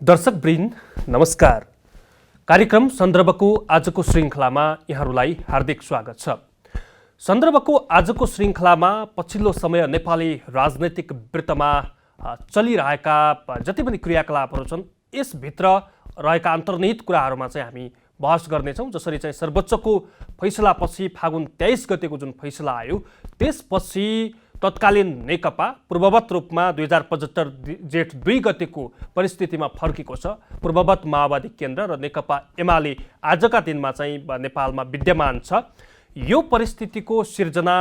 दर्शकवृन्द नमस्कार। कार्यक्रम सन्दर्भको आजको श्रृङ्खलामा यहाँहरूलाई हार्दिक स्वागत छ। सन्दर्भको आजको श्रृङ्खलामा पछिल्लो समय नेपाली राजनैतिक वृत्तमा चलिरहेका जति पनि क्रियाकलापहरू छन् यसभित्र रहेका अन्तर्निहित कुराहरूमा चाहिँ हामी बहस गर्नेछौँ। जसरी चाहिँ सर्वोच्चको फैसलापछि फागुन 23 गतेको जुन फैसला आयो त्यसपछि तत्कालीन नेकपा पूर्ववत रूपमा 2075 जेठ 2 गतेको परिस्थितिमा फर्केको छ। पूर्ववत माओवादी केन्द्र र नेकपा एमाले आजका दिनमा चाहिँ नेपालमा विद्यमान छ। यो परिस्थितिको सिर्जना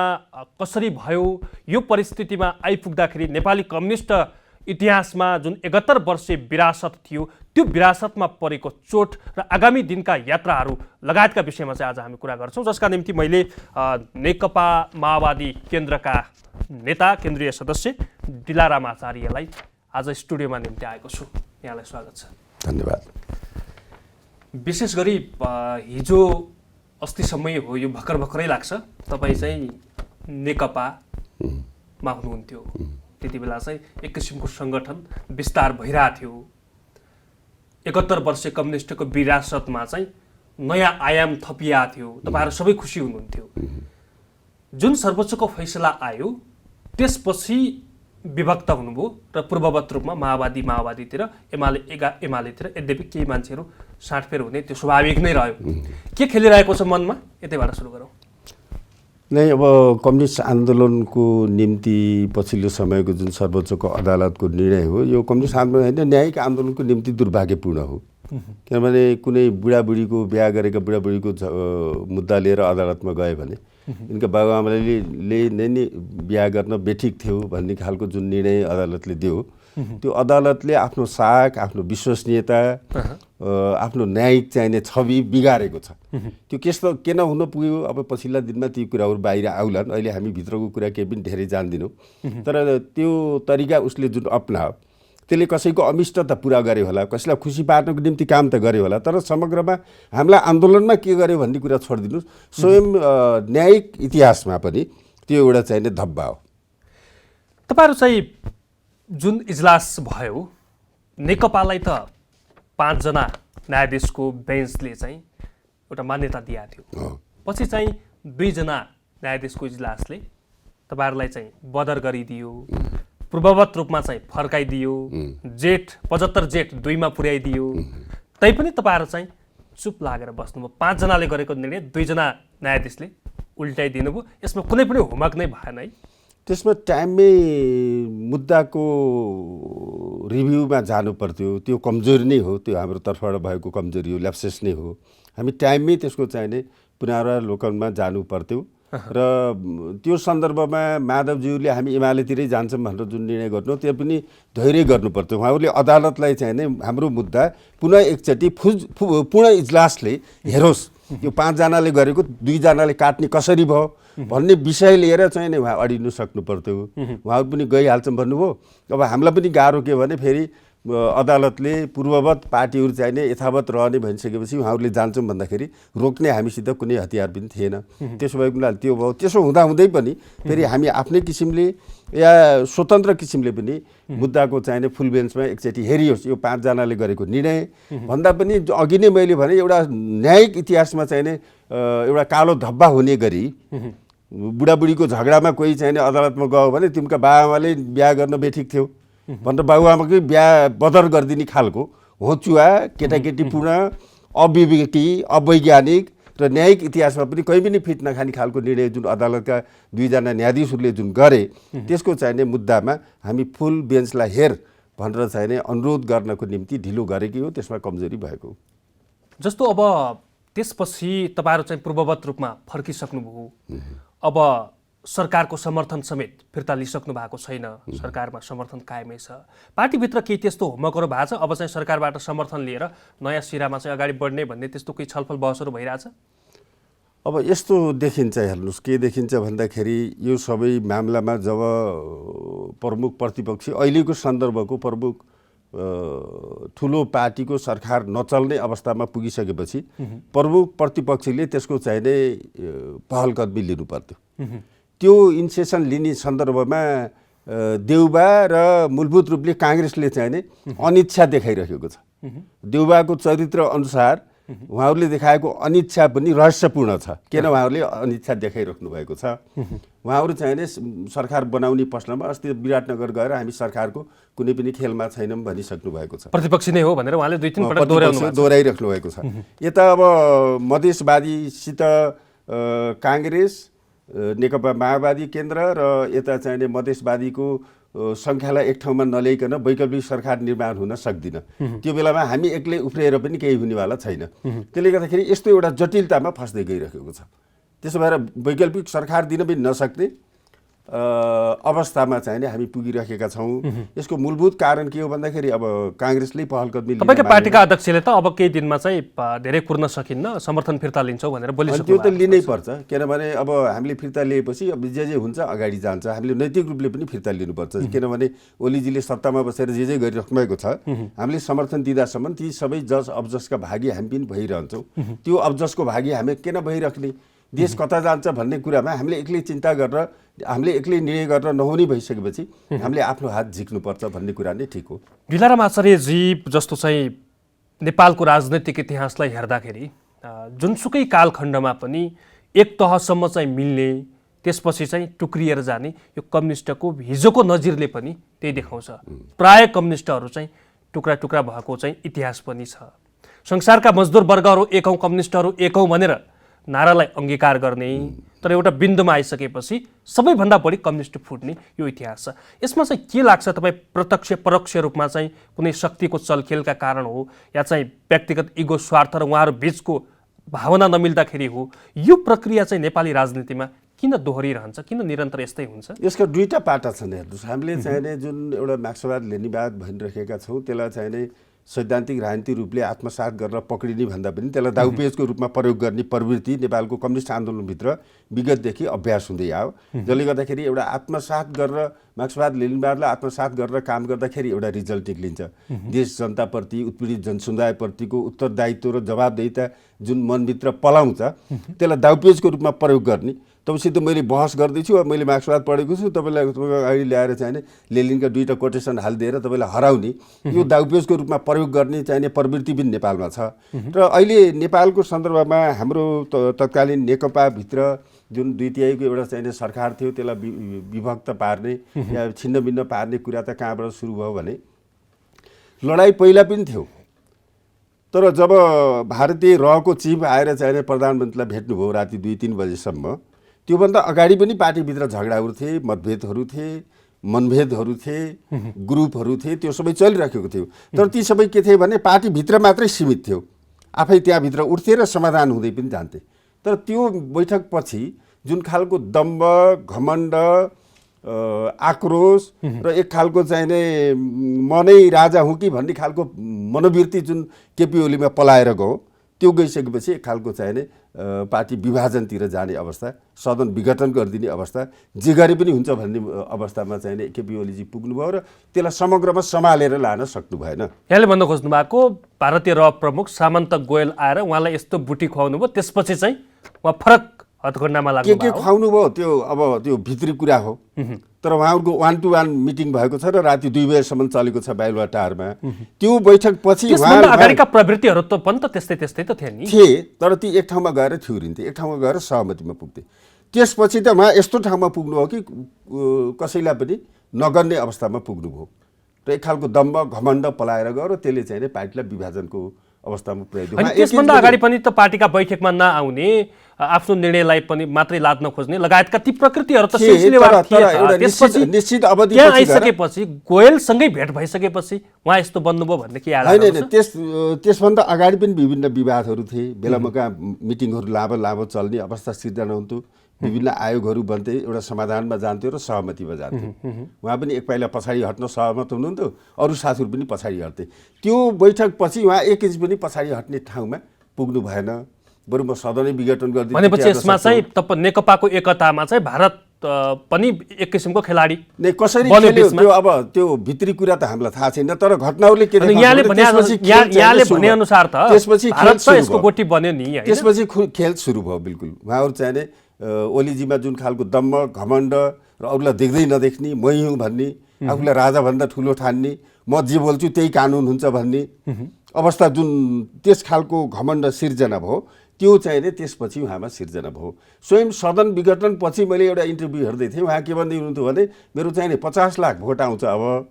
कसरी भयो, यो परिस्थितिमा आइपुग्दाखेरि नेपाली कम्युनिस्ट इतिहासमा जुन 71 वर्षे विरासत थियो त्यो विरासतमा परेको चोट र आगामी दिनका यात्राहरू लगायतका विषयमा चाहिँ आज हामी कुरा गर्छौँ। जसका निम्ति मैले नेकपा माओवादी केन्द्रका नेता केन्द्रीय सदस्य दिलाराम आचार्यलाई आज स्टुडियोमा निम्ति आएको छु। यहाँलाई स्वागत छ। धन्यवाद। विशेष गरी हिजो अस्तिसम्मै हो, यो भर्खरै लाग्छ तपाईँ चाहिँ नेकपामा हुनुहुन्थ्यो। त्यति बेला चाहिँ एक किसिमको सङ्गठन विस्तार भइरहेको थियो। 71 वर्ष कम्युनिस्टको विरासतमा चाहिँ नयाँ आयाम थपिएको थियो। तपाईँहरू सबै खुसी हुनुहुन्थ्यो। जुन सर्वोच्चको फैसला आयो त्यसपछि विभक्त हुनुभयो र पूर्ववत रूपमा माओवादीतिर एमालेतिर यद्यपि केही मान्छेहरू साँठफेर हुने त्यो स्वाभाविक नै रह्यो। के खेलिरहेको छ मनमा, यतैबाट सुरु गरौँ। नै अब कम्युनिस्ट आन्दोलनको निम्ति पछिल्लो समयको जुन सर्वोच्चको अदालतको निर्णय हो यो कम्युनिस्ट आन्दोलन होइन, न्यायिक आन्दोलनको निम्ति दुर्भाग्यपूर्ण हो। किनभने कुनै बुढाबुढीको बिहा गरेका बुढाबुढीको मुद्दा लिएर अदालतमा गयो भने यिनका बाबुआमाले नै बिहा गर्न बेठिक थियो भन्ने खालको जुन निर्णय अदालतले दियो त्यो अदालतले आफ्नो साख, आफ्नो विश्वसनीयता, आफ्नो न्यायिक चाहिने छवि बिगारेको छ। त्यो किन हुन पुग्यो अब पछिल्ला दिनमा ती कुराहरू बाहिर आउलान्। अहिले हामी भित्रको कुरा केही पनि धेरै जान्दिनौँ। तर त्यो तरिका उसले जुन अपनायो त्यसले कसैको अमिष्टता पुरा गर्यो होला, कसैलाई खुसी पार्नको निम्ति काम त गर्यो होला, तर समग्रमा हामीलाई आन्दोलनमा के गर्यो भन्ने कुरा छोडिदिनुहोस्, स्वयं न्यायिक इतिहासमा पनि त्यो एउटा चाहिने धब्बा हो। तपाईँहरू चाहिँ जुन इजलास भयो नेकपालाई त 5 जना न्यायाधीशको बेन्चले चाहिँ एउटा मान्यता दिएको थियो। पछि चाहिँ 2 जना न्यायाधीशको इजलासले तपाईँहरूलाई चाहिँ बदर गरिदियो, पूर्ववत रूपमा चाहिँ फर्काइदियो, 75 जेठ 2 मा पुर्याइदियो। तैपनि तपाईँहरू चाहिँ चुप लागेर बस्नुभयो। 5 जनाले गरेको निर्णय 2 जना न्यायाधीशले उल्टाइदिनु भयो। यसमा कुनै पनि होमवर्क नै भएन है। त्यसमा टाइममै मुद्दाको रिभ्यूमा जानु पर्थ्यो। त्यो कमजोरी नै हो, त्यो हाम्रो तर्फबाट भएको कमजोरी हो, ल्याप्सेस नै हो। हामी टाइममै त्यसको चाहिने पुनरावलोकनमा जानु पर्थ्यो र त्यो सन्दर्भमा माधवज्यूले हामी एमालेतिरै जान्छौँ भनेर जुन निर्णय गर्नु त्यो पनि धैर्य गर्नु पर्थ्यो। उहाँहरूले अदालतलाई चाहिँ हाम्रो मुद्दा पुनः एकचोटि पूर्ण इजलासले हेरोस्, यो 5 जनाले गरेको 2 जनाले काट्ने कसरी भयो भन्ने विषय लिएर चाहिँ नि उहाँ अडिनु सक्नु पर्थ्यो। उहाँहरू पनि गइहाल्छौँ भन्नुभयो। अब हामीलाई पनि गाह्रो के भने फेरि अदालतले पूर्ववत पार्टीहरू चाहिने यथावत रहने भनिसकेपछि उहाँहरूले जान्छौँ भन्दाखेरि रोक्ने हामीसित कुनै हतियार पनि थिएन। त्यसो भएको हुनाले त्यो भयो। त्यसो हुँदाहुँदै पनि फेरि हामी आफ्नै किसिमले या स्वतन्त्र किसिमले पनि मुद्दाको चाहिने फुल बेन्चमा एकचोटि हेरियोस् यो 5 जनाले गरेको निर्णय भन्दा पनि अघि नै मैले भने एउटा न्यायिक इतिहासमा चाहिने एउटा कालो धब्बा हुने गरी बुढाबुढीको झगडामा कोही चाहिने अदालतमा गयो भने तिनका बाबुआमाले बिहा गर्न बेठिक थियो भनेर बाबुआमाकै बिहा बदर गरिदिने खालको होचुवा केटाकेटीपूर्ण अविवेकी अवैज्ञानिक र न्यायिक इतिहासमा पनि कहीँ पनि फिट नखाने खालको निर्णय जुन अदालतका 2 जना न्यायाधीशहरूले जुन गरे त्यसको चाहिने मुद्दामा हामी फुल बेन्चलाई हेर भनेर चाहिने अनुरोध गर्नको निम्ति ढिलो गरेकै हो। त्यसमा कमजोरी भएको जस्तो। अब त्यसपछि तपाईँहरू चाहिँ पूर्ववत रूपमा फर्किसक्नुभयो। अब सरकारको समर्थन समेत फिर्ता लिइसक्नु भएको छैन। सरकारमा समर्थन कायमै छ। पार्टीभित्र केही त्यस्तो होमवर्कहरू भएको छ? अब चाहिँ सरकारबाट समर्थन लिएर नयाँ सिरामा चाहिँ अगाडि बढ्ने भन्ने त्यस्तो केही छलफल बहसहरू भइरहेछ? अब यस्तो देखिन्छ, हेर्नुहोस् के देखिन्छ भन्दाखेरि यो सबै मामलामा जब प्रमुख प्रतिपक्षी अहिलेको सन्दर्भको प्रमुख ठुलो पार्टीको सरकार नचल्ने अवस्थामा पुगिसकेपछि प्रमुख प्रतिपक्षीले त्यसको चाहिने पहल कदमी लिनु पर्थ्यो। त्यो इन्सेसन लिने सन्दर्भमा देउबा र मूलभूत रूपले कांग्रेसले चाहिँ नि अनिच्छा देखाइरहेको छ। देउबाको चरित्र अनुसार उहाँहरूले देखाएको अनिच्छा पनि रहस्यपूर्ण छ। किन उहाँहरूले अनिच्छा देखाइराख्नु भएको छ? उहाँहरू चाहिँ नि सरकार बनाउने प्रश्नमा अस्ति विराटनगर गएर हामी सरकारको कुनै पनि खेलमा छैनौँ भनिसक्नु भएको छ। प्रतिपक्षी नै हो भनेर उहाँले 2-3 पटक दोहोऱ्याइराख्नु भएको छ। यता अब मधेसवादीसित काङ्ग्रेस, नेकपा माओवादी केन्द्र र यता चाहिँ नि मधेसवादीको सङ्ख्यालाई एक ठाउँमा नल्याइकन वैकल्पिक सरकार निर्माण हुन सक्दिन। त्यो बेलामा हामी एक्लै उफ्रिएर पनि केही हुनेवाला छैन। त्यसले गर्दाखेरि यस्तो एउटा जटिलतामा फस्दै गइरहेको छ। त्यसो भएर वैकल्पिक सरकार दिन पनि नसक्ने अवस्थामा चाहिँ नि हामी पुगिरहेका छौँ। यसको मूलभूत कारण के हो भन्दाखेरि अब काङ्ग्रेसले पहल कदमी तपाईँको पार्टीका अध्यक्षले त अब केही दिनमा चाहिँ धेरै कुर्न सकिन्न, समर्थन फिर्ता लिन्छौ भनेर बोलिसक्नु त्यो त लिनै पर्छ। किनभने अब हामीले फिर्ता लिएपछि अब जे हुन्छ अगाडि जान्छ। हामीले नैतिक रूपले पनि फिर्ता लिनुपर्छ। किनभने ओलीजीले सत्तामा बसेर जे गरिराख्नु भएको छ, हामीले समर्थन दिँदासम्म ती सबै जज अबजसका भागी हामी पनि भइरहन्छौँ। त्यो अबजसको भागी हामी किन भइराख्ने, देश कता जान्छ भन्ने कुरामा हामीले एक्लै चिन्ता गरेर, हामीले एक्लै निर्णय गरेर नहुने भइसकेपछि हामीले आफ्नो हात झिक्नुपर्छ भन्ने कुरा नै ठिक हो। ढिलाराम आचार्यजी जस्तो चाहिँ नेपालको राजनैतिक इतिहासलाई हेर्दाखेरि जुनसुकै कालखण्डमा पनि एक तहसम्म चाहिँ मिल्ने, त्यसपछि चाहिँ टुक्रिएर जाने यो कम्युनिस्टको हिजोको नजिरले पनि त्यही देखाउँछ। प्राय कम्युनिस्टहरू चाहिँ टुक्रा टुक्रा भएको चाहिँ इतिहास पनि छ। संसारका मजदुर वर्गहरू एकौँ, कम्युनिस्टहरू एकौँ भनेर नारालाई अंगीकार गर्ने, तर एउटा बिन्दुमा आइसकेपछि सबैभन्दा बढी कम्युनिस्ट फुट्ने यो इतिहास छ। यसमा चाहिँ के लाग्छ, तपाईँ प्रत्यक्ष परोक्ष रूपमा चाहिँ कुनै शक्तिको चलखेलका कारण हो या चाहिँ व्यक्तिगत इगो स्वार्थ र उहाँहरू बीचको भावना नमिल्दाखेरि हो? यो प्रक्रिया चाहिँ नेपाली राजनीतिमा किन दोहोरिरहन्छ, किन निरन्तर यस्तै हुन्छ? यसका दुईटा पाटा छन्। हेर्नुहोस्, हामीले चाहिने जुन एउटा मार्क्सवाद लेनिनवाद भनिरहेका छौँ त्यसलाई चाहिने सैद्धान्तिक राजनीतिक रूपले आत्मसात गरेर पक्रिने भन्दा पनि त्यसलाई दाउपेचको रूपमा प्रयोग गर्ने प्रवृत्ति नेपालको कम्युनिस्ट आन्दोलनभित्र विगतदेखि अभ्यास हुँदै आयो। जसले गर्दाखेरि एउटा आत्मसात गरेर मार्क्सवाद लेनिनवादलाई आत्मसात गरेर काम गर्दाखेरि एउटा रिजल्ट निक्लिन्छ। देश जनताप्रति, उत्पीडित जनसमुदायप्रतिको उत्तरदायित्व र जवाबदेहिता जुन मनभित्र पलाउँछ त्यसलाई दाउपेचको रूपमा प्रयोग गर्ने। तपाईँसित मैले बहस गर्दैछु, अब मैले मार्क्सवाद पढेको छु, तपाईँलाई अगाडि ल्याएर चाहिने लेनिनका दुईवटा कोटेसन हालिदिएर तपाईँलाई हराउने, यो दाउपेचको रूपमा प्रयोग गर्ने चाहिने प्रवृत्ति पनि नेपालमा छ। र अहिले नेपालको सन्दर्भमा हाम्रो तत्कालीन नेकपाभित्र जुन 2/3 एउटा चाहिने सरकार थियो त्यसलाई विभक्त पार्ने या छिन्न भिन्न पार्ने कुरा त कहाँबाट सुरु भयो भने लडाइँ पहिला पनि थियो। तर जब भारतीय रहको चिफ आएर चाहिने प्रधानमन्त्रीलाई भेट्नुभयो राति 2-3 बजेसम्म, त्योभन्दा अगाडि पनि पार्टीभित्र झगडाहरू थिए, मतभेदहरू थिए, मनभेदहरू थिए, ग्रुपहरू थिए, त्यो सबै चलिरहेको थियो। तर ती सबै के थिए भने पार्टीभित्र मात्रै सीमित थियो। आफै त्यहाँभित्र उठ्थे र समाधान हुँदै पनि जान्थे। तर त्यो बैठकपछि जुन खालको दम्ब, घमण्ड, आक्रोश र एक खालको चाहिने म नै राजा हुँ कि भन्ने खालको मनोवृत्ति जुन केपी ओलीमा पलाएर गयो, त्यो गइसकेपछि एक खालको चाहिने पार्टी विभाजनतिर जाने अवस्था, सदन विघटन गरिदिने अवस्था, जे गरे पनि हुन्छ भन्ने अवस्थामा चाहिने केपी ओलीजी पुग्नुभयो र त्यसलाई समग्रमा सम्हालेर लान सक्नु भएन। यहाँले भन्न खोज्नु भएको भारतीय रह प्रमुख सामन्त गोयल आएर उहाँलाई यस्तो बुटी खुवाउनु भयो, त्यसपछि चाहिँ उहाँ फरक हतखण्डामा लाग्नु के खुवाउनु भयो त्यो अब त्यो भित्री कुरा हो। तर उहाँहरूको 1-to-1 मिटिङ भएको छ र राति 2 बजेसम्म चलेको छ बाइलवा टारमा। त्यो बैठक पछि अगाडिका प्रवृत्तिहरू त पनि त त्यस्तै त थिए नि, तर ती एक ठाउँमा गएर ठिउरिन्थे, एक ठाउँमा गएर सहमतिमा पुग्थे। त्यसपछि त उहाँ यस्तो ठाउँमा पुग्नुभयो कि कसैलाई पनि नगर्ने अवस्थामा पुग्नुभयो र एक खालको दम्ब घमण्ड पलाएर गयो र त्यसले चाहिँ पार्टीलाई विभाजनको अवस्थामा पुर्याइदियो। त्यसभन्दा अगाडि पनि त पार्टीका बैठकमा नआउने, आफ्नो निर्णयलाई पनि मात्रै लाद्न खोज्ने लगायतका ती प्रकृतिहरू त सिलसिलेवार थिए। निश्चित अवधि आइसकेपछि गोयलसँगै भेट भइसकेपछि उहाँ यस्तो बन्नुभयो भन्ने के याद होइन? त्यसभन्दा अगाडि पनि विभिन्न विवादहरू थिए। बेलामका मिटिङहरू लामो चल्ने अवस्था सिर्जना हुन्थ्यो, विभिन्न आयोगहरू बन्थे, एउटा समाधानमा जान्थ्यो र सहमतिमा जान्थ्यो। उहाँ पनि एक पाइला पछाडि हट्न सहमत हुनुहुन्थ्यो, अरू साथीहरू पनि पछाडि हट्थे। त्यो बैठकपछि उहाँ एक इन्च पनि पछाडि हट्ने ठाउँमा पुग्नु भएन, बरु म सदनै विघटन गरिदिन्छु भनेपछि यसमा चाहिँ नेकपाको एकतामा चाहिँ भारत पनि एक किसिमको खेलाडी नै कसरी खेल्यो त्यो अब त्यो भित्री कुरा त हामीलाई थाहा छैन। तर घटनाहरूले के यहाँले भने अनुसार त त्यसपछि भारत त यसको गोटी बन्यो नि, त्यसपछि खेल सुरु भयो। बिल्कुल उहाँहरू चाहिने ओलीजीमा जुन खालको दम्ब घमण्ड र अरूलाई देख्दै नदेख्ने, मै हुँ भन्ने, आफूलाई राजाभन्दा ठुलो ठान्ने, म जे बोल्छु त्यही कानुन हुन्छ भन्ने, अवस्था जुन त्यस खालको घमण्ड सिर्जना भयो त्यो चाहिँ नि त्यसपछि उहाँमा सिर्जना भयो। स्वयं सदन विघटन पछि मैले एउटा इन्टरभ्यू हेर्दै थिएँ, उहाँ के भन्दै हुनुहुन्थ्यो भने मेरो चाहिँ नि 50 लाख भोट आउँछ, अब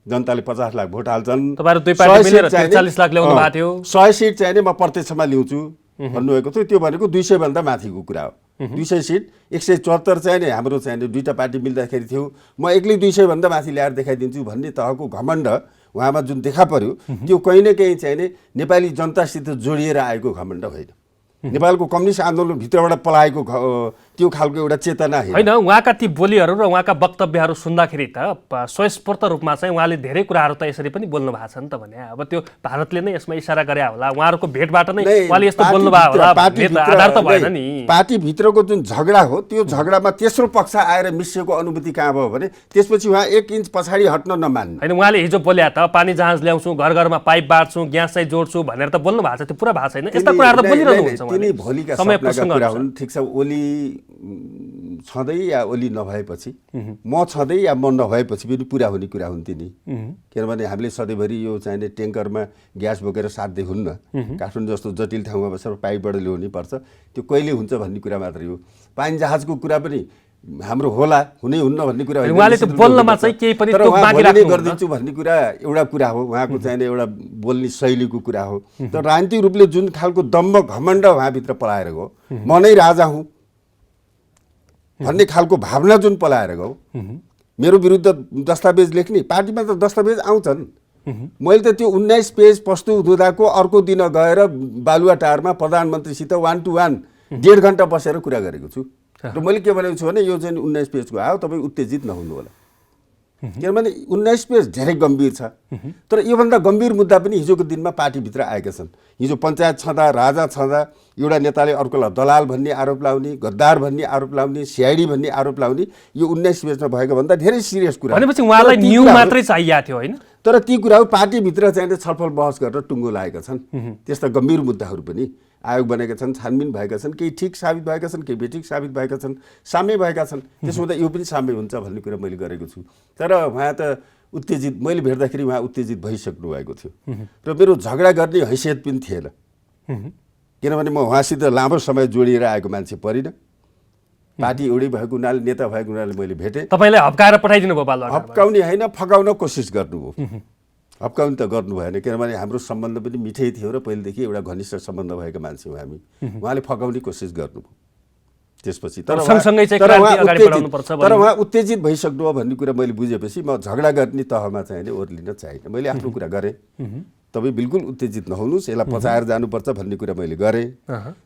जनताले 50 लाख भोट हाल्छन्, 100 सिट चाहिँ नि म प्रत्यक्षमा ल्याउँछु भन्नुभएको थियो। त्यो भनेको 200 भन्दा माथिको कुरा हो। 200 सिट 174 चाहिँ नि हाम्रो चाहिँ नि दुईटा पार्टी मिल्दाखेरि थियो, म एक्लै 200 भन्दा माथि ल्याएर देखाइदिन्छु भन्ने तहको घमण्ड उहाँमा जुन देखा पर्यो त्यो कहीँ न कहीँ चाहिँ नि नेपाली जनतासित जोडिएर आएको घमण्ड होइन, नेपालको कम्युनिस्ट आन्दोलन भित्रबाट पलाएको त्यो खालको एउटा चेतना होइन। उहाँका ती बोलीहरू र उहाँका वक्तव्यहरू सुन्दाखेरि त स्वस्फूर्त रूपमा चाहिँ उहाँले धेरै कुराहरू त यसरी पनि बोल्नु भएको छ नि त भने। अब त्यो भारतले नै यसमा इसारा गरे होला, उहाँहरूको भेटबाट नै उहाँले यस्तो बोल्नु भयो होला भन्ने त आधार त भएन नि। पार्टीभित्रको जुन झगडा हो त्यो झगडामा तेस्रो पक्ष आएर मिसिएको अनुभूति कहाँ भयो भने त्यसपछि उहाँ 1 इन्च पछाडि हट्न नमान्नु। होइन, उहाँले हिजो बोल्या त पानी जहाज ल्याउँछु, घर घरमा पाइप बाँड्छु, ग्यास चाहिँ जोड्छु भनेर त बोल्नु भएको छ, त्यो पुरा भएको छैन। यस्ता कुराहरू त बोलिरहनु हुन्छ तिनी भोलिका सपनाका कुरा हुन्। ठिक छ, ओली छँदै या ओली नभएपछि, म छँदै या म नभएपछि पनि पुरा हुने कुरा हुन् तिनी। किनभने हामीले सधैँभरि यो चाहिने ट्याङ्करमा ग्यास बोकेर साध्दै हुन्न, काठमाडौँ जस्तो जटिल ठाउँमा बसेर पाइपबाट ल्याउनै पर्छ, त्यो कहिले हुन्छ भन्ने कुरा मात्रै हो। पानी जहाजको कुरा पनि हाम्रो होला, हुनै हुन्न भन्ने कुरा होइन, उहाँले त बोल्नमा चाहिँ केही पनि गरिदिन्छु भन्ने कुरा एउटा कुरा हो, उहाँको चाहिने एउटा बोल्ने शैलीको कुरा हो। तर राजनीतिक रूपले जुन खालको दम्भ घमण्ड उहाँभित्र पलाएर गयो, म नै राजा हुँ भन्ने खालको भावना जुन पलाएर गयो, मेरो विरुद्ध दस्तावेज लेख्ने, पार्टीमा त दस्तावेज आउँछन्। मैले त त्यो 19 पेज प्रस्तुत हुँदाको अर्को दिन गएर बालुवाटारमा प्रधानमन्त्रीसित 1 to 1 1.5 घण्टा बसेर कुरा गरेको छु। र मैले के भनेको छु भने यो चाहिँ 19 पेजको आयो, तपाईँ उत्तेजित नहुनु होला, किनभने 19 पेज धेरै गम्भीर छ। तर योभन्दा गम्भीर मुद्दा पनि हिजोको दिनमा पार्टीभित्र आएका छन्। हिजो पञ्चायत छँदा, राजा छँदा एउटा नेताले अर्कोलाई दलाल भन्ने आरोप लाउने, गद्दार भन्ने आरोप लाउने, सिआइडी भन्ने आरोप लाउने, यो 19 पेजमा भएको भन्दा धेरै सिरियस कुरा। भनेपछि उहाँलाई न्यू मात्रै चाहिएको थियो होइन? तर ती कुराहरू पार्टीभित्र चाहिँ छलफल बहस गरेर टुङ्गो लागेका छन्। त्यस्ता गम्भीर मुद्दाहरू पनि आयोग बनेका छन्, छानबिन भएका छन्, केही ठिक साबित भएका छन्, केही बेठिक साबित भएका छन्, साम्य भएका छन्। त्यसो हुँदा यो पनि साम्य हुन्छ भन्ने कुरा मैले गरेको छु। तर उहाँ त उत्तेजित, मैले भेट्दाखेरि उहाँ उत्तेजित भइसक्नु भएको थियो र मेरो झगडा गर्ने हैसियत पनि थिएन, किनभने म उहाँसित लामो समय जोडिएर आएको मान्छे परिनँ। पार्टी एउटै भएको हुनाले, नेता भएको हुनाले मैले भेटेँ। तपाईँलाई हप्काएर पठाइदिनु भयो बालुवा? हप्काउने होइन, फकाउन कोसिस गर्नुभयो। हप्काउनु त गर्नु भएन, किनभने हाम्रो सम्बन्ध पनि मिठै थियो र पहिलेदेखि एउटा घनिष्ठ सम्बन्ध भएको मान्छे हो हामी। उहाँले फकाउने कोसिस गर्नुभयो त्यसपछि। तर उहाँ उत्तेजित भइसक्नु हो भन्ने कुरा मैले बुझेपछि म झगडा गर्ने तहमा चाहिँ ओर्लिन चाहिनँ। मैले आफ्नो कुरा गरेँ, तपाईँ बिल्कुल उत्तेजित नहुनुहोस्, यसलाई पचाएर जानुपर्छ भन्ने कुरा मैले गरेँ।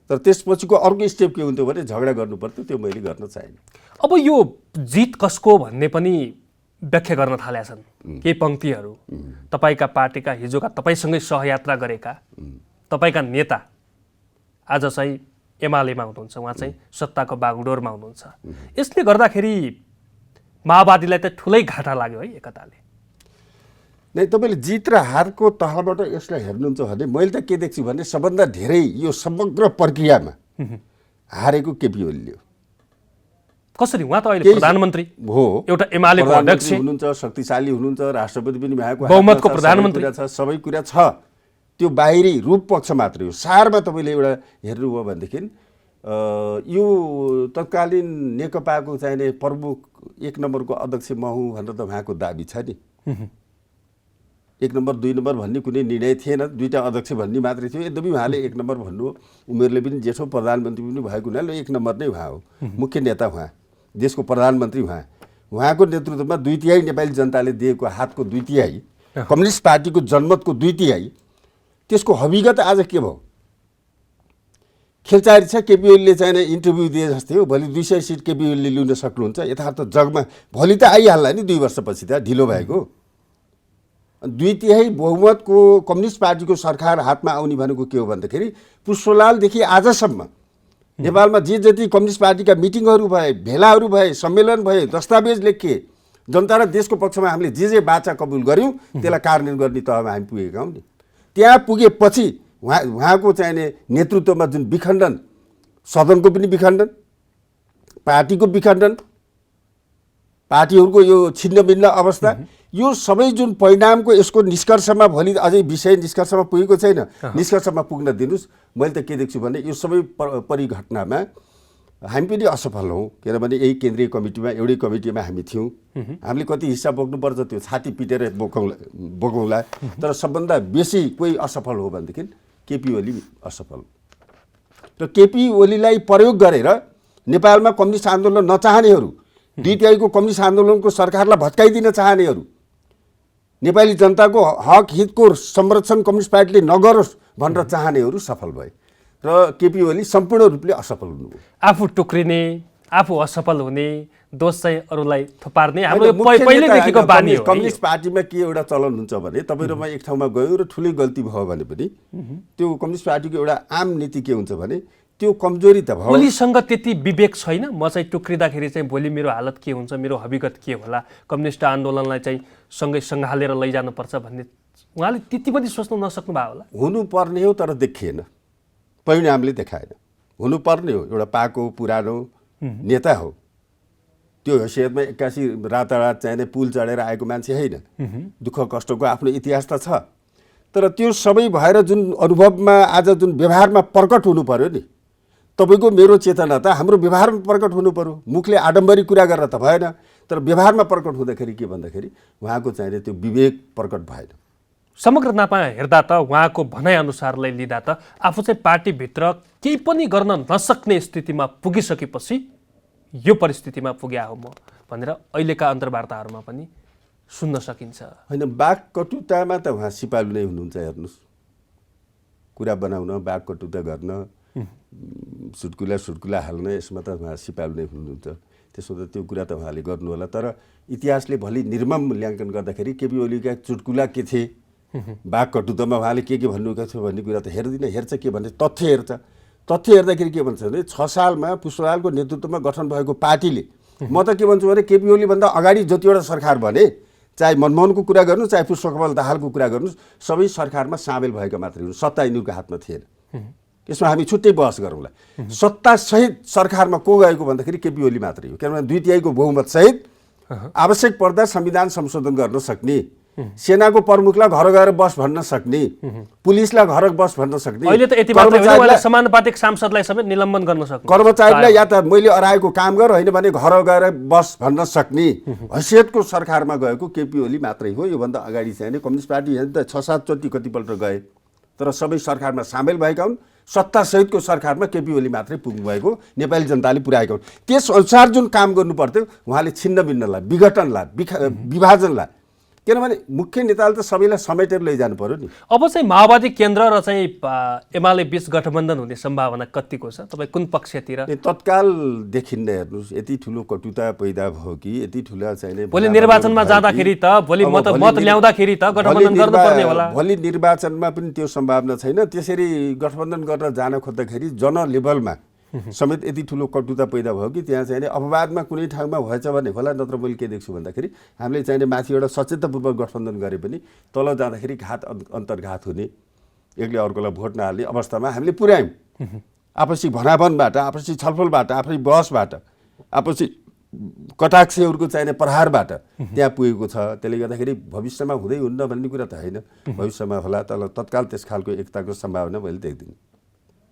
तर त्यसपछिको अर्को स्टेप के हुन्थ्यो भने झगडा गर्नुपर्थ्यो, त्यो मैले गर्न चाहिनँ। अब यो जित कसको भन्ने पनि व्याख्या गर्न थालेका छन् केही पङ्क्तिहरू। तपाईँका पार्टीका हिजोका तपाईँसँगै सहयात्रा गरेका तपाईँका नेता आज चाहिँ एमालेमा हुनुहुन्छ, उहाँ चाहिँ सत्ताको बागडोरमा हुनुहुन्छ। यसले गर्दाखेरि माओवादीलाई त ठुलै घाटा लाग्यो है एकताले। नै तपाईँले जित र हारको तहबाट यसलाई हेर्नुहुन्छ भने मैले त के देख्छु भने सबभन्दा धेरै यो समग्र प्रक्रियामा हारेको केपी ओलीले हो। कसरी? उहाँ त अहिले प्रधानमन्त्री हो, एउटा एमालेको अध्यक्ष हुनुहुन्छ, शक्तिशाली हुनुहुन्छ, राष्ट्रपति पनि भएको, बहुमतको प्रधानमन्त्री छ, सबै कुरा छ। त्यो बाहिरी रूप पक्ष मात्रै हो। सारमा तपाईँले एउटा हेर्नुभयो भनेदेखि यो तत्कालीन नेकपाको चाहिने प्रमुख 1 नम्बरको अध्यक्ष म हुँ भनेर त उहाँको दाबी छ नि। 1 नम्बर 2 नम्बर भन्ने कुनै निर्णय थिएन, 2टा अध्यक्ष भन्ने मात्रै थियो। यद्यपि उहाँले 1 नम्बर भन्नु, उमेरले पनि जेठो, प्रधानमन्त्री पनि भएको हुनाले 1 नम्बर नै उहाँ हो, मुख्य नेता उहाँ, देशको प्रधानमन्त्री उहाँ। उहाँको नेतृत्वमा 2/3 नेपाली जनताले दिएको हातको 2/3, कम्युनिस्ट पार्टीको जनमतको 2/3, त्यसको हकीकत आज के भयो? खेलचारी छ। केपी ओलीले चाहिँ इन्टरभ्यू दिए जस्तै हो, भोलि 200 सिट केपी ओलीले लिन सक्नुहुन्छ, यथार्थ जगमा भोलि त आइहाल्ला नि, 2 वर्षपछि त ढिलो भएको। 2/3 बहुमतको कम्युनिस्ट पार्टीको सरकार हातमा आउने भनेको के हो भन्दाखेरि पुष्पलालदेखि आजसम्म नेपालमा जे जति कम्युनिस्ट पार्टीका मिटिङहरू भए, भेलाहरू भए, सम्मेलन भए, दस्तावेज लेखिए, जनता र देशको पक्षमा हामीले जे बाचा कबुल गऱ्यौँ त्यसलाई कार्यान्वयन गर्ने तहमा हामी पुगेका हौँ नि। त्यहाँ पुगेपछि उहाँको चाहिने नेतृत्वमा जुन विखण्डन, सदनको पनि विखण्डन, पार्टीको विखण्डन, पार्टीहरूको यो छिन्नभिन्न अवस्था, यो सबै जुन परिणामको यसको निष्कर्षमा भोलि अझै विषय निष्कर्षमा पुगेको छैन, निष्कर्षमा पुग्न दिनुहोस्। मैले त के देख्छु भने यो सबै परिघटनामा हामी पनि असफल हौँ, किनभने यही केन्द्रीय कमिटीमा एउटै कमिटीमा हामी थियौँ। हामीले कति हिस्सा बोक्नुपर्छ त्यो छाती पिटेर बोकौँला। तर सबभन्दा बेसी कोही असफल हो भनेदेखि केपी ओली असफल। र केपी ओलीलाई प्रयोग गरेर नेपालमा कम्युनिस्ट आन्दोलन नचाहनेहरू, DTI को कम्युनिस्ट आन्दोलनको सरकारलाई भत्काइदिन चाहनेहरू, नेपाली जनताको हक हितको संरक्षण कम्युनिस्ट पार्टीले नगरोस् भनेर चाहनेहरू सफल भए र केपी ओली सम्पूर्ण रूपले असफल हुनुभयो। आफू टुक्रिने, आफू असफल हुने, दोष चाहिँ अरूलाई थुपार्ने हाम्रो पहिलेदेखिको बानी हो। कम्युनिस्ट पार्टीमा के एउटा चलन हुन्छ भने तपाईँ र म एक ठाउँमा गयौँ र ठुलै गल्ती भयो भने पनि त्यो कम्युनिस्ट पार्टीको एउटा आम नीति के हुन्छ भने त्यो कमजोरी त भयो। ओलीसँग त्यति विवेक छैन, म चाहिँ टुक्रिँदाखेरि चाहिँ भोलि मेरो हालत के हुन्छ, मेरो हविगत के होला, कम्युनिस्ट आन्दोलनलाई चाहिँ सँगै सँगालेर लैजानुपर्छ भन्ने उहाँले त्यति पनि सोच्नु नसक्नु भयो होला। हुनुपर्ने हो तर देखिएन, परिणामले देखाएन। हुनुपर्ने हो, एउटा पाएको पुरानो नेता हो, त्यो हैसियतमा 81 रातारात चाहिने पुल चढेर आएको मान्छे होइन। दुःख कष्टको आफ्नो इतिहास त छ, तर त्यो सबै भएर जुन अनुभवमा आज जुन व्यवहारमा प्रकट हुनु पर्यो नि, तपाईँको मेरो चेतना त हाम्रो व्यवहारमा प्रकट हुनु पर्यो। मुखले आडम्बरी कुरा गरेर त भएन, तर व्यवहारमा प्रकट हुँदाखेरि के भन्दाखेरि उहाँको चाहिने त्यो विवेक प्रकट भएन। समग्र नापा हेर्दा त उहाँको भनाइअनुसारलाई लिँदा त आफू चाहिँ पार्टीभित्र केही पनि गर्न नसक्ने स्थितिमा पुगिसकेपछि यो परिस्थितिमा पुग्या हो म भनेर अहिलेका अन्तर्वार्ताहरूमा पनि सुन्न सकिन्छ। होइन, वाक कटुतामा त उहाँ सिपालु नै हुनुहुन्छ। हेर्नुहोस्, कुरा बनाउन, वाक कटुता गर्न, सुटकुला हाल्न, यसमा त उहाँ सिपालु नै हुनुहुन्छ। त्यसो त त्यो कुरा त उहाँले गर्नु होला। तर इतिहासले भोलि निर्मम मूल्याङ्कन गर्दाखेरि केपी ओलीका चुटकुला के थिए, वाक कटुतामा उहाँले के भन्नुभएको थियो भन्ने कुरा त हेर्दिनँ। हेर्छ के भने तथ्य हेर्छ। तथ्य हेर्दाखेरि के भन्छ भने 6 सालमा पुष्पलालको नेतृत्वमा गठन भएको पार्टीले, म त के भन्छु भने केपी ओलीभन्दा अगाडि जतिवटा सरकार भने, चाहे मनमोहनको कुरा गर्नु, चाहे पुष्पकमल दाहालको कुरा गर्नु, सबै सरकारमा सामेल भएका मात्रै हुन्। सत्ता यिनीहरूको हातमा थिएन। यसमा हामी छुट्टै बहस गरौँला। सत्तासहित सरकारमा को गएको भन्दाखेरि केपी ओली मात्रै हो। किनभने 2/3 को बहुमतसहित आवश्यक पर्दा संविधान संशोधन गर्न सक्ने, सेनाको प्रमुखलाई घर गएर बस भन्न सक्ने, पुलिसलाई घर बस भन्न सक्ने, अहिले त यति मात्र होइन, उहाँले समानुपातिक सांसदलाई समेत निलम्बन गर्न सक्ने, कर्मचारीलाई या त मैले अराएको काम गर, होइन भने घर गएर बस भन्न सक्ने हैसियतको सरकारमा गएको केपी ओली मात्रै हो। योभन्दा अगाडि चाहिँ कम्युनिस्ट पार्टी त 6-7 चोटि कतिपल्ट गए, तर सबै सरकारमा सामेल भएका हुन्। सत्तासहितको सरकारमा केपी ओली मात्रै पुग्नु भएको नेपाली जनताले पुर्याएका हुन्। त्यस अनुसार जुन काम गर्नु पर्थ्यो उहाँले छिन्नभिन्नलाई, विघटनलाई, विभाजनलाई, किनभने मुख्य नेताले त सबैलाई समेटेर लैजानु पर्यो नि। अब चाहिँ माओवादी केन्द्र र चाहिँ एमाले बीच गठबन्धन हुने सम्भावना कतिको छ? तपाईँ कुन पक्षतिर? तत्काल देखिन्न। हेर्नुहोस्, यति ठुलो कटुता पैदा भयो कि यति ठुला चाहिने भोलि निर्वाचनमा जाँदाखेरि त, भोलि मत ल्याउँदाखेरि त गठबन्धन गर्नुपर्ने होला। भोलि निर्वाचनमा पनि त्यो सम्भावना छैन। त्यसरी गठबन्धन गर्न जान खोज्दाखेरि जन लेभलमा समेत यति ठुलो कटुता पैदा भयो कि त्यहाँ चाहिँ अपवादमा कुनै ठाउँमा भएछ भने होला। नत्र मैले के देख्छु भन्दाखेरि हामीले चाहिने माथि एउटा सचेततापूर्वक गठबन्धन गरे पनि तल जाँदाखेरि घात अन्तर्घात हुने, एकले अर्कोलाई भोट नहाल्ने अवस्थामा हामीले पुर्यायौँ। आपसी भनाभनबाट, आपसी छलफलबाट, आपसी बहसबाट, आपसी कटाक्षहरूको चाहिने प्रहारबाट त्यहाँ पुगेको छ। त्यसले गर्दाखेरि भविष्यमा हुँदै हुन्न भन्ने कुरा त होइन, भविष्यमा होला। तर तत्काल त्यस खालको एकताको सम्भावना मैले देख्दिनँ।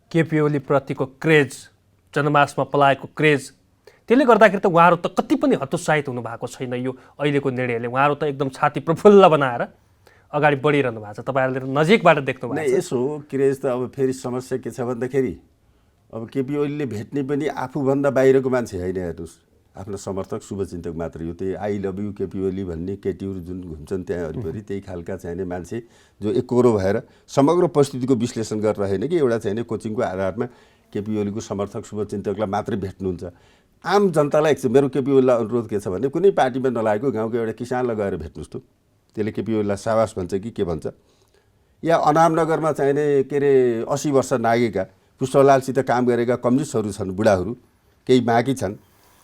केपी ओली प्रतिको क्रेज, जनमासमा पलाएको क्रेज, त्यसले गर्दाखेरि त उहाँहरू त कति पनि हतोत्साहित हुनु भएको छैन यो अहिलेको निर्णयले। उहाँहरू त एकदम छाती प्रफुल्ल बनाएर अगाडि बढिरहनु भएको छ, तपाईँहरूले नजिकबाट देख्नु भएको छ। यसो क्रेज त अब फेरि समस्या के छ भन्दाखेरि अब केपी ओलीले भेट्ने पनि आफूभन्दा बाहिरको मान्छे होइन। हेर्नुहोस्, आफ्नो समर्थक शुभचिन्तक मात्रै हो। त्यही I love you KP Oli भन्ने केटीहरू जुन घुम्छन् त्यहाँ वरिपरि, त्यही खालका चाहिने मान्छे जो एकरो भएर समग्र परिस्थितिको विश्लेषण गरेर होइन कि एउटा चाहिने कोचिङको आधारमा केपी ओलीको समर्थक शुभचिन्तकलाई मात्रै भेट्नुहुन्छ। आम जनतालाई मेरो केपी ओलीलाई अनुरोध के छ भने कुनै पार्टीमा नलागेको गाउँको एउटा किसानलाई गएर भेट्नुहोस् त, त्यसले केपी ओलीलाई साबास भन्छ कि के भन्छ। या अनामनगरमा चाहिने के अरे 80 वर्ष नागेका पुष्पलालसित काम गरेका कम्युनिस्टहरू छन्, बुढाहरू केही बाँकी छन्,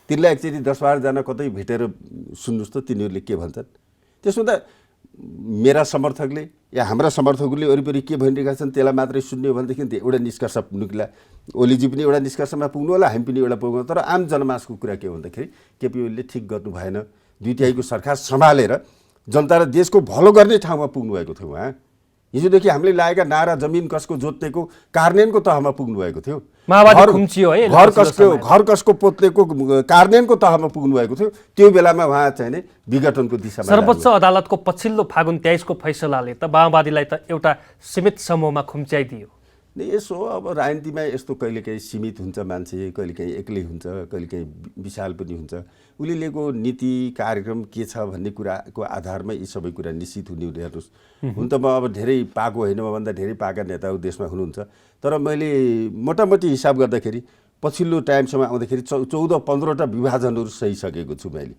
तिनलाई एकचोटि 10-12 जना कतै भेटेर सुन्नुहोस् त तिनीहरूले के भन्छन्। त्यसमा त मेरा समर्थकले या हाम्रा समर्थकहरूले वरिपरि के भनिरहेका छन् त्यसलाई मात्रै सुन्ने हो भनेदेखि एउटा निष्कर्ष निक्ला। ओलीजी पनि एउटा निष्कर्षमा पुग्नु होला, हामी पनि एउटा पुग्नु। तर आम जनमासको कुरा के हो भन्दाखेरि केपी ओलीले ठिक गर्नु भएन, 2/3 सरकार सम्हालेर जनता र देशको भलो गर्ने ठाउँमा पुग्नुभएको थियो उहाँ। हिजोदेखि हामीले लागेका नारा जमिन कसको जोत्नेको कार्यान्वयनको तहमा पुग्नुभएको थियो। माओवादी खुम्चियो है, घर कसको पोत्लेको कार्यान्वयनको तहमा पुग्नुभएको थियो। त्यो बेलामा उहाँ चाहिँ नि विघटनको दिशामा सर्वोच्च अदालतको पछिल्लो फागुन 23 को फैसलाले त माओवादीलाई त एउटा सीमित समूहमा खुम्च्याइदियो। यसो अब राजनीतिमा यस्तो कहिलेकाहीँ सीमित हुन्छ मान्छे, कहिलेकाहीँ एक्लै हुन्छ, कहिलेकाहीँ विशाल पनि हुन्छ। उसले लिएको नीति कार्यक्रम के छ भन्ने कुराको आधारमा यी सबै कुरा निश्चित हुने हेर्नुहोस्। हुन त म अब धेरै पाएको होइन, मभन्दा धेरै पाएका नेताहरू देशमा हुनुहुन्छ, तर मैले मोटामोटी हिसाब गर्दाखेरि पछिल्लो टाइमसम्म आउँदाखेरि 14-15वटा विभाजनहरू सहिसकेको छु मैले।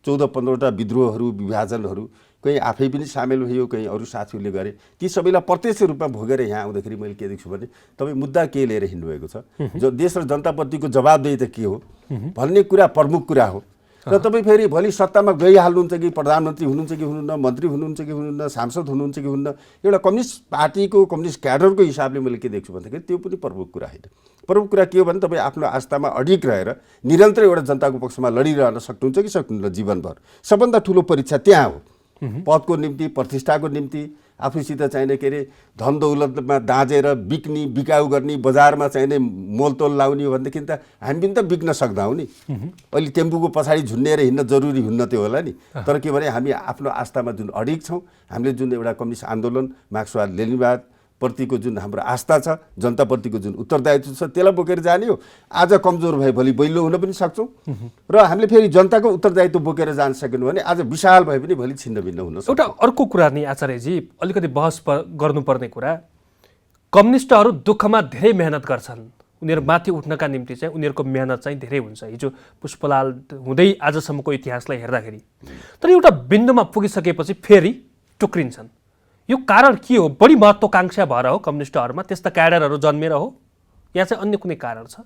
14-15वटा विद्रोहहरू, विभाजनहरू, कहीँ आफै पनि सामेल भयो, कहीँ अरू साथीहरूले गरे। ती सबैलाई प्रत्यक्ष रूपमा भोगेर यहाँ आउँदाखेरि मैले के देख्छु भने तपाईँ मुद्दा के लिएर हिँड्नुभएको छ, जो देश र जनताप्रतिको जवाबदेही त के हो भन्ने कुरा प्रमुख कुरा हो। र तपाईँ फेरि भोलि सत्तामा गइहाल्नुहुन्छ कि प्रधानमन्त्री हुनुहुन्छ कि हुनुहुन्न, मन्त्री हुनुहुन्छ कि हुनुहुन्न, सांसद हुनुहुन्छ कि हुनुहुन्न, एउटा कम्युनिस्ट पार्टीको कम्युनिस्ट क्याडरको हिसाबले मैले के देख्छु भन्दाखेरि त्यो पनि प्रमुख कुरा होइन। प्रमुख कुरा के हो भने तपाईँ आफ्नो आस्थामा अडिग रहेर निरन्तर एउटा जनताको पक्षमा लडिरहन सक्नुहुन्छ कि सक्नुहुन्न जीवनभर। सबभन्दा ठुलो परीक्षा त्यहाँ हो। पदको निम्ति, प्रतिष्ठाको निम्ति आफूसित चाहिने के अरे धन दौलतमा दाँजेर बिक्नी, बिकाउ गर्ने, बजारमा चाहिने मोलतोल लाउने भनेदेखि त हामी पनि त बिक्न सक्दैनौँ नि। अहिले टेम्पूको पछाडि झुन्डिएर हिँड्न जरुरी हुन्न त्यो होला नि। तर के भने हामी आफ्नो आस्थामा जुन अडिग छौँ, हामीले जुन एउटा कम्युनिस्ट आन्दोलन, मार्क्सवाद लेनिनवाद प्रतिको जुन हाम्रो आस्था छ, जनताप्रतिको जुन उत्तरदायित्व छ, त्यसलाई बोकेर जाने हो। आज कमजोर भए भोलि बलियो हुन पनि सक्छौँ र हामीले फेरि जनताको उत्तरदायित्व बोकेर जान सकेनौँ भने आज विशाल भए पनि भोलि छिन्न-भिन्न हुन सक्छ। एउटा अर्को कुरा नि आचार्यजी, अलिकति बहस गर्नुपर्ने कुरा, कम्युनिस्टहरू दुःखमा धेरै मेहनत गर्छन्। उनीहरू माथि उठ्नका निम्ति चाहिँ उनीहरूको मेहनत चाहिँ धेरै हुन्छ। हिजो पुष्पलाल हुँदै आजसम्मको इतिहासलाई हेर्दाखेरि, तर एउटा बिन्दुमा पुगिसकेपछि फेरि टुक्रिन्छन्। यो कारण के हो? बढी महत्त्वाकांक्षा भएर हो कम्युनिस्टहरूमा, त्यस्ता क्याडरहरू जन्मेर हो, या चाहिँ अन्य कुनै कारण छ?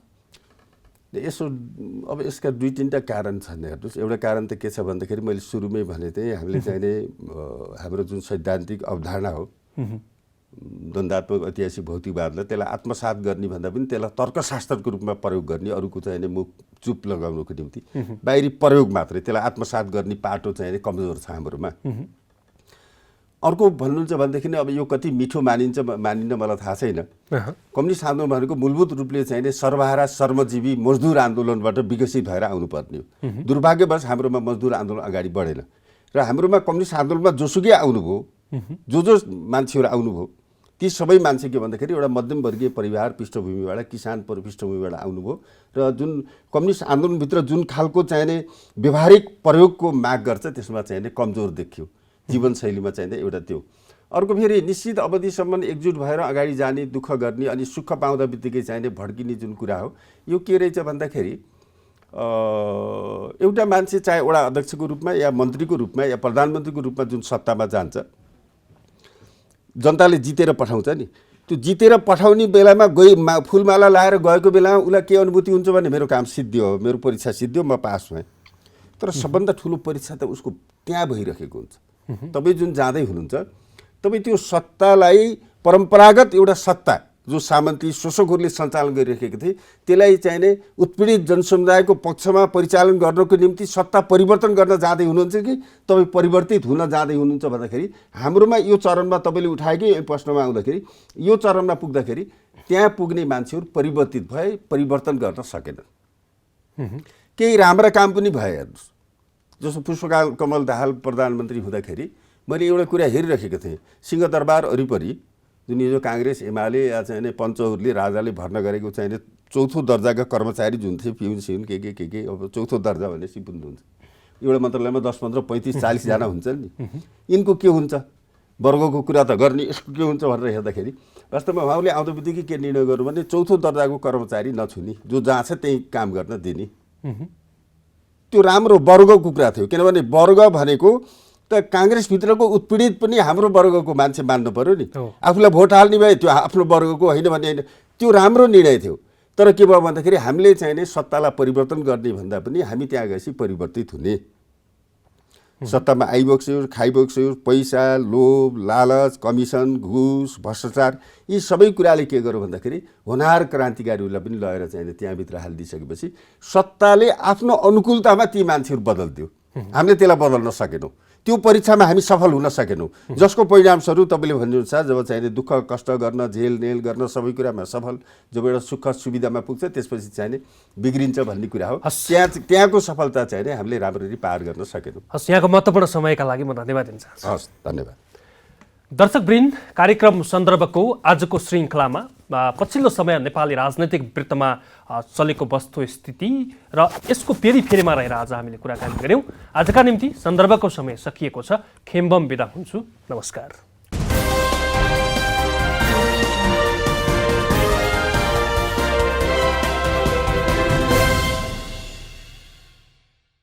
यसो अब यसका 2-3टा कारण छन् हेर्नुहोस्। एउटा कारण त के छ भन्दाखेरि मैले सुरुमै भने थिएँ, हामीले चाहिने हाम्रो जुन सैद्धान्तिक अवधारणा हो द्वन्द्वात्मक ऐतिहासिक भौतिकवादलाई, त्यसलाई आत्मसात गर्ने भन्दा पनि त्यसलाई तर्कशास्त्रको रूपमा प्रयोग गर्ने, अरूको चाहिने मुख चुप लगाउनुको निम्ति बाहिरी प्रयोग मात्रै, त्यसलाई आत्मसात गर्ने पाटो चाहिने कमजोर छ हाम्रोमा। अर्को भन्नुहुन्छ भनेदेखि अब यो कति मिठो मानिन्न मलाई थाहा छैन। कम्युनिस्ट आन्दोलन भनेको मूलभूत रूपले चाहिने सर्वहारा श्रमजीवी मजदुर आन्दोलनबाट विकसित भएर आउनुपर्ने हो। दुर्भाग्यवश हाम्रोमा मजदुर आन्दोलन अगाडि बढेन र हाम्रोमा कम्युनिस्ट आन्दोलनमा जोसुकै आउनुभयो, जो मान्छेहरू आउनुभयो, ती सबै मान्छे के भन्दाखेरि एउटा मध्यमवर्गीय परिवार पृष्ठभूमिबाट, किसान पृष्ठभूमिबाट आउनुभयो र जुन कम्युनिस्ट आन्दोलनभित्र जुन खालको चाहिने व्यवहारिक प्रयोगको माग गर्छ त्यसमा चाहिने कमजोर देखियो जीवनशैलीमा चाहिने एउटा त्यो। अर्को फेरि निश्चित अवधिसम्म एकजुट भएर अगाडि जाने, दुःख गर्ने, अनि सुख पाउँदा बित्तिकै चाहिने भड्किने जुन कुरा हो, यो के रहेछ भन्दाखेरि एउटा मान्छे चाहे वडा अध्यक्षको रूपमा या मन्त्रीको रूपमा या प्रधानमन्त्रीको रूपमा जुन सत्तामा जान्छ, जनताले जितेर पठाउँछ नि, त्यो जितेर पठाउने बेलामा फुलमाला लाएर गएको बेलामा उसलाई के अनुभूति हुन्छ भने मेरो काम सिद्धियो, मेरो परीक्षा सिद्धियो, म पास भएँ। तर सबभन्दा ठुलो परीक्षा त उसको त्यहाँ भइरहेको हुन्छ। तपाईँ जुन जाँदै हुनुहुन्छ, तपाईँ त्यो सत्तालाई परम्परागत एउटा सत्ता जो सामन्ती शोषकहरूले सञ्चालन गरिरहेको थिए त्यसलाई चाहिने उत्पीडित जनसमुदायको पक्षमा परिचालन गर्नको निम्ति सत्ता परिवर्तन गर्न जाँदै हुनुहुन्छ कि तपाईँ परिवर्तित हुन जाँदै हुनुहुन्छ भन्दाखेरि हाम्रोमा यो चरणमा तपाईँले उठाएकै प्रश्नमा आउँदाखेरि यो चरणमा पुग्दाखेरि त्यहाँ पुग्ने मान्छेहरू परिवर्तित भए, परिवर्तन गर्न सकेनन्। केही राम्रा काम पनि भए हेर्नुहोस्। जस्तो पुष्पकमल दाहाल प्रधानमन्त्री हुँदाखेरि मैले एउटा कुरा हेरिरहेको थिएँ, सिंहदरबार वरिपरि जुन यो काङ्ग्रेस एमाले या चाहिने पञ्चहरूले राजाले भर्ना गरेको चाहिने 4थो दर्जाका कर्मचारी जुन थिए, पिउन सिउन के अब 4थो दर्जा भने सिपुन हुन्छ, एउटा मन्त्रालयमा 10, 15, 35, 40 जना हुन्छन् नि। यिनको के हुन्छ, वर्गको कुरा त गर्ने, यसको के हुन्छ भनेर हेर्दाखेरि वास्तवमा उहाँले आउँदो बित्तिकै के निर्णय गर्नु भने 4थो दर्जाको कर्मचारी नछुने, जो जहाँ छ त्यही काम गर्न दिने। त्यो राम्रो वर्गको कुरा थियो, किनभने वर्ग भनेको त काङ्ग्रेसभित्रको उत्पीडित पनि हाम्रो वर्गको मान्छे मान्नु पर्यो नि। आफूलाई भोट हाल्ने भए त्यो आफ्नो वर्गको होइन भने होइन, त्यो राम्रो निर्णय थियो। तर के भयो भन्दाखेरि हामीले चाहिने सत्तालाई परिवर्तन गर्ने भन्दा पनि हामी त्यहाँ गएपछि परिवर्तित हुने, सत्तामा आइबक्स्यो, खाइबक्स्यो, पैसा, लोभ, लालच, कमिसन, घुस, भ्रष्टाचार, यी सबै कुराले के गर्यो भन्दाखेरि होनहार क्रान्तिकारीहरूलाई पनि लगेर चाहिने त्यहाँभित्र हालिदिइसकेपछि सत्ताले आफ्नो अनुकूलतामा ती मान्छेहरू बदलिदियो। हामीले त्यसलाई बदल्न सकेनौँ। त्यो परीक्षामा हामी सफल हुन सकेनौँ, जसको परिणामस्वरूप तपाईँले भन्नुहुन्छ जब चाहिने दुःख कष्ट गर्न, झेलनेल गर्न सबै कुरामा सफल, जब एउटा सुख सुविधामा पुग्छ त्यसपछि चाहिने बिग्रिन्छ भन्ने कुरा हो। त्यहाँको सफलता चाहिने हामीले राम्ररी पार गर्न सकेनौँ। हस्, यहाँको महत्त्वपूर्ण समयका लागि म धन्यवाद दिन चाहन्छु। हस्, धन्यवाद। दर्शकवृन्द, कार्यक्रम सन्दर्भको आजको श्रृङ्खलामा पछिल्लो समय नेपाली राजनैतिक वृत्तमा चलेको वस्तुस्थिति र यसको पेरिफेरीमा रहेर आज हामीले कुराकानी गऱ्यौँ। आजका निम्ति सन्दर्भको समय सकिएको छ। खेम्बम बिदा हुन्छु। नमस्कार।